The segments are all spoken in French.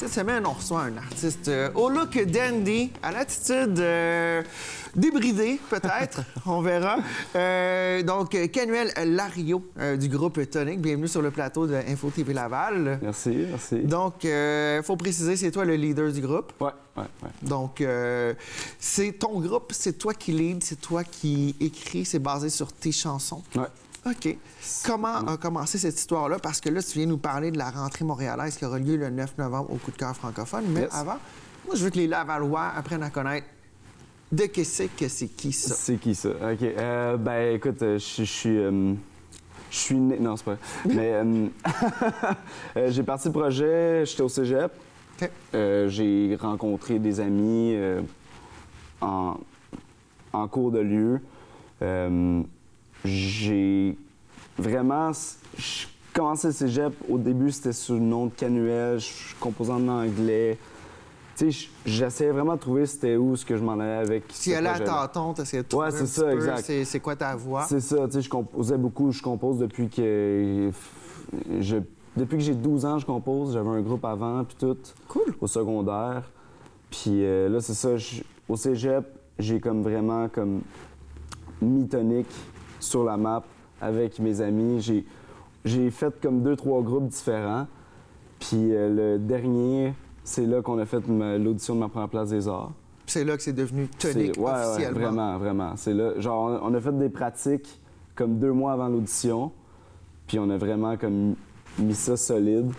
Cette semaine, on reçoit un artiste au look dandy, à l'attitude débridée, peut-être. On verra. Donc, Canuel Larios du groupe Tonic. Bienvenue sur le plateau de Info TV Laval. Merci, merci. Donc, il faut préciser, c'est toi le leader du groupe. Ouais. Donc, c'est ton groupe, c'est toi qui lead, c'est toi qui écris, c'est basé sur tes chansons. Ouais. OK. Comment a commencé cette histoire-là? Parce que là, tu viens nous parler de la rentrée montréalaise qui aura lieu le 9 novembre au Coup de cœur francophone. Mais avant, moi, je veux que les Lavallois apprennent à connaître de qu'est-ce que c'est qui ça? C'est qui ça? OK. Ben, écoute, je suis né... Non, c'est pas vrai. Mais j'ai parti le projet, j'étais au cégep. OK. J'ai rencontré des amis en cours de lieu. J'ai vraiment... Je commençais le cégep, au début, c'était sous le nom de Canuel, je composais en anglais. Tu sais, j'essayais vraiment de trouver c'était où ce que je m'en allais avec ce Tu y allais à projet-là. tâtons, tu essayais de trouver Ouais, c'est ça, exact. c'est quoi ta voix? C'est ça, tu sais, je composais beaucoup. Je compose depuis que... Depuis que j'ai 12 ans, je compose. J'avais un groupe avant, puis tout. Cool. Au secondaire. Puis là, c'est ça, au cégep, j'ai comme vraiment comme mis Tonic sur la map avec mes amis. J'ai fait comme 2-3 groupes différents. Puis le dernier, c'est là qu'on a fait l'audition de ma première place des arts. C'est là que c'est devenu Tonic officiellement. Ouais, vraiment. C'est là, genre, on a fait des pratiques comme 2 mois avant l'audition. Puis on a vraiment comme mis ça solide.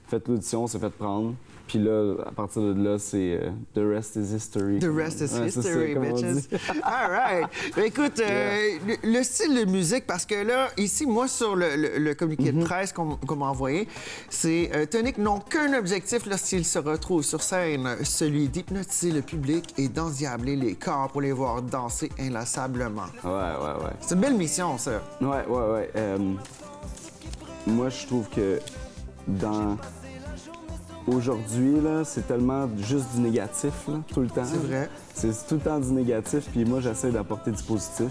Fait l'audition, on s'est fait prendre. Puis là, à partir de là, c'est the rest is history. The rest is Ouais, history, ça, comme on bitches. dit. All right. Ben, écoute, le style de musique, parce que là, ici, moi, sur le communiqué de presse qu'on m'a envoyé, c'est Tonic n'ont qu'un objectif lorsqu'ils se retrouvent sur scène, celui d'hypnotiser le public et d'endiabler les corps pour les voir danser inlassablement. Ouais. C'est une belle mission, ça. Ouais. Moi, je trouve que aujourd'hui, là, c'est tellement juste du négatif, là, tout le temps. C'est vrai. C'est tout le temps du négatif, puis moi, j'essaie d'apporter du positif.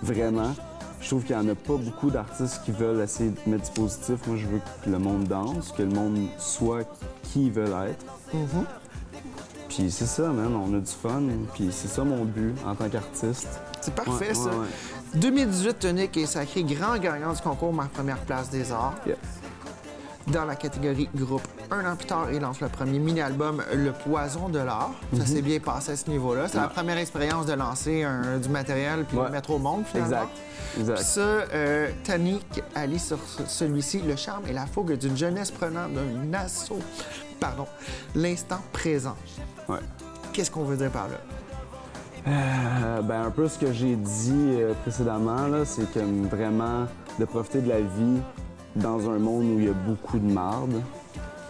Vraiment. Je trouve qu'il n'y en a pas beaucoup d'artistes qui veulent essayer de mettre du positif. Moi, je veux que le monde danse, que le monde soit qui ils veulent être. Puis c'est ça, man, on a du fun. Puis c'est ça mon but en tant qu'artiste. C'est parfait, ça. Ouais. 2018, Tonic est sacré grand gagnant du concours Ma première place des arts. Yes. Dans la catégorie groupe. Un an plus tard, il lance le premier mini-album Le Poison de l'art. Ça s'est bien passé à ce niveau-là. C'est la première expérience de lancer du matériel puis le mettre au monde, finalement. Exact. Puis ça, Tonic allie sur celui-ci le charme et la fougue d'une jeunesse prenant d'un assaut. Pardon. L'instant présent. Ouais. Qu'est-ce qu'on veut dire par là? Ben un peu ce que j'ai dit précédemment, là, c'est que vraiment de profiter de la vie dans un monde où il y a beaucoup de marde,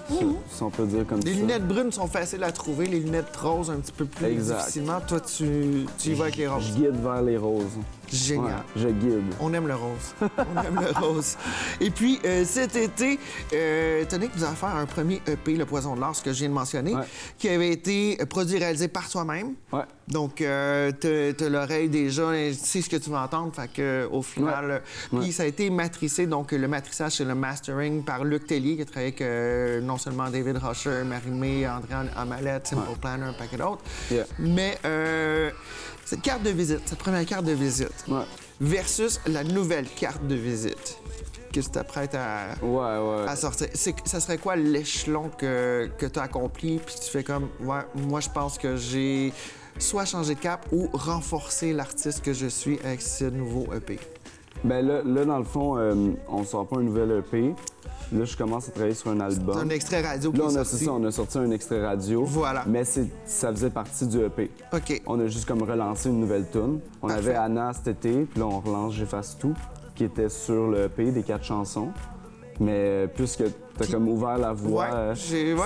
si on peut dire comme ça. Les lunettes brunes sont faciles à trouver, les lunettes roses un petit peu plus difficilement. Toi, tu y vas avec les roses. Je guide vers les roses. Génial. Ouais, je guide. On aime le rose. On aime le rose. Et puis, cet été, Tonic nous a offert un premier EP, Le Poison de l'art, ce que je viens de mentionner, qui avait été produit et réalisé par toi-même. Ouais. Donc, t'as l'oreille déjà, tu sais ce que tu vas entendre, fait que au final... Puis ça a été matricé, donc le matrissage, c'est le mastering par Luc Tellier, qui a travaillé avec non seulement David Rocher, Marie-Mé, André Amalette, Simple Planner, un paquet d'autres. Yeah. Mais cette carte de visite, cette première carte de visite, versus la nouvelle carte de visite que tu t'apprêtes à sortir. Ça serait quoi l'échelon que tu as accompli, puis tu fais comme, moi je pense que j'ai soit changé de cap ou renforcé l'artiste que je suis avec ce nouveau EP? Ben là dans le fond, on sort pas un nouvel EP. Là, je commence à travailler sur un album. C'est un extrait radio qui là, est sorti. C'est ça, on a sorti un extrait radio. Voilà. Mais ça faisait partie du EP. OK. On a juste comme relancé une nouvelle tune. On avait Anna cet été, puis là, on relance J'efface tout, qui était sur le EP des 4 chansons. Mais puisque t'as comme ouvert la voie, j'ai vu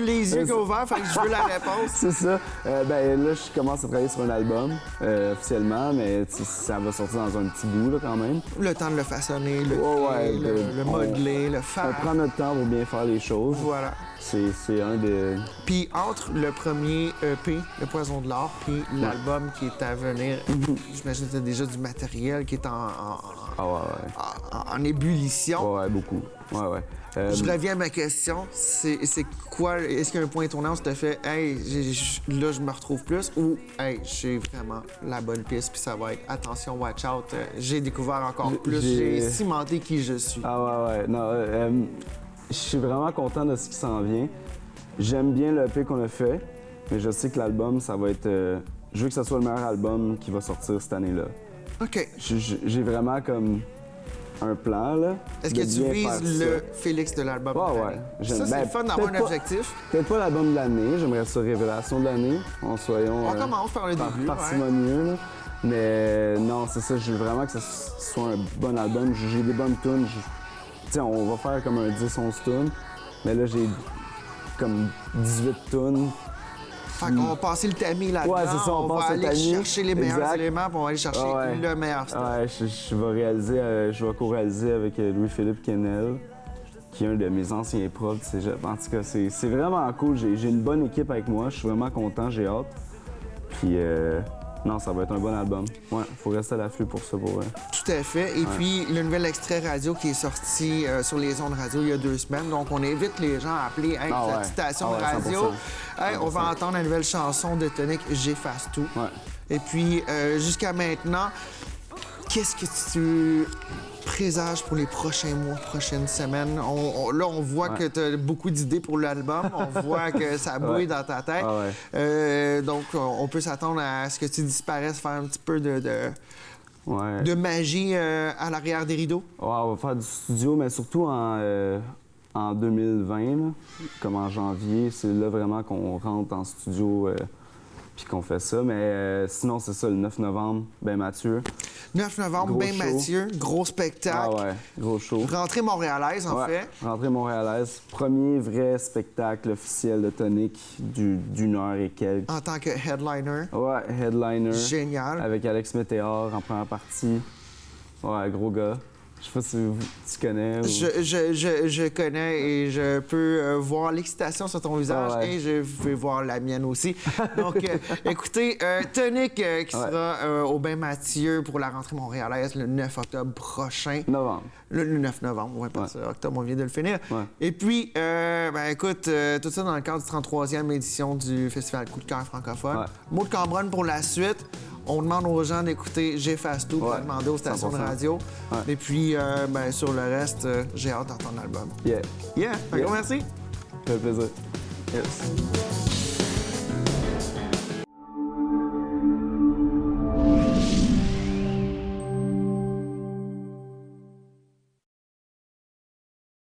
les yeux qui ont ouvert, fait que je veux la réponse. C'est ça. Ben là, je commence à travailler sur un album officiellement, mais ça va sortir dans un petit bout là, quand même. Le temps de le façonner, le modeler, le faire. On prend notre temps pour bien faire les choses. Voilà. C'est un des... Puis entre le premier EP, Le Poison de l'art, puis l'album qui est à venir, j'imagine que tu as déjà du matériel qui est en ébullition. Ouais, beaucoup. Ouais. Je reviens à ma question. C'est quoi? Est-ce qu'il y a un point tournant où tu te fait « Hey, là, je me retrouve plus » ou « Hey, j'ai vraiment la bonne piste, puis ça va être attention, watch out, j'ai découvert encore plus, j'ai cimenté qui je suis. » Ah ouais. Non, je suis vraiment content de ce qui s'en vient. J'aime bien le EP qu'on a fait, mais je sais que l'album, ça va être... je veux que ça soit le meilleur album qui va sortir cette année-là. OK. J'ai vraiment comme un plan, là. Est-ce que tu vises le Félix de l'album de l'année? Ça, c'est le fun d'avoir un objectif. Peut-être pas l'album de l'année, j'aimerais ça révélation de l'année, On commence par le début, parcimonieux, là. Mais non, c'est ça, je veux vraiment que ce soit un bon album. J'ai des bonnes tunes. Tiens, on va faire comme un 10-11 tunes, mais là, j'ai comme 18 tunes. Fait qu'on va passer le tamis là-dedans. Ouais, c'est ça, on va aller chercher les meilleurs éléments, puis on va aller chercher le meilleur stuff. Ouais, je vais réaliser, je vais co-réaliser avec Louis-Philippe Kennel, qui est un de mes anciens profs de cégep. En tout cas, c'est vraiment cool. J'ai une bonne équipe avec moi, je suis vraiment content, j'ai hâte. Puis, non, ça va être un bon album. Ouais, faut rester à l'affût pour ça, pour vrai. Tout à fait. Et puis, le nouvel extrait radio qui est sorti sur les ondes radio il y a 2 semaines. Donc, on invite les gens à appeler cette station de radio. On va entendre la nouvelle chanson de Tonic, J'efface tout. Ouais. Et puis, jusqu'à maintenant, qu'est-ce que tu présages pour les prochains mois, prochaines semaines? Là, on voit que tu as beaucoup d'idées pour l'album. On voit que ça bouille dans ta tête. Donc, on peut s'attendre à ce que tu disparaisses, faire un petit peu de magie à l'arrière des rideaux. Ouais, on va faire du studio, mais surtout en 2020, là, comme en janvier. C'est là vraiment qu'on rentre en studio puis qu'on fait ça. Mais sinon, c'est ça, le 9 novembre, Ben Mathieu. 9 novembre, Ben Mathieu, gros spectacle. Ah ouais, gros show. Rentrée montréalaise, en fait. Rentrée montréalaise. Premier vrai spectacle officiel de Tonic d'une heure et quelques. En tant que headliner. Ouais, headliner. Génial. Avec Alex Météor en première partie. Ouais, gros gars. Je sais pas si tu connais. Ou... Je connais et je peux voir l'excitation sur ton visage et je vais voir la mienne aussi. Donc, écoutez, Tonic qui sera au Ben Mathieu pour la rentrée montréalaise le 9 octobre prochain. Novembre. Le 9 novembre, oui, parce que octobre, on vient de le finir. Ouais. Et puis, écoute, tout ça dans le cadre du 33e édition du Festival Coup de cœur francophone. Ouais. Mot de Cambronne pour la suite. On demande aux gens d'écouter J'efface tout pour demander aux stations 100%. De radio. Ouais. Et puis, sur le reste, j'ai hâte d'entendre l'album. Yeah. Merci. Ça fait plaisir. Yes.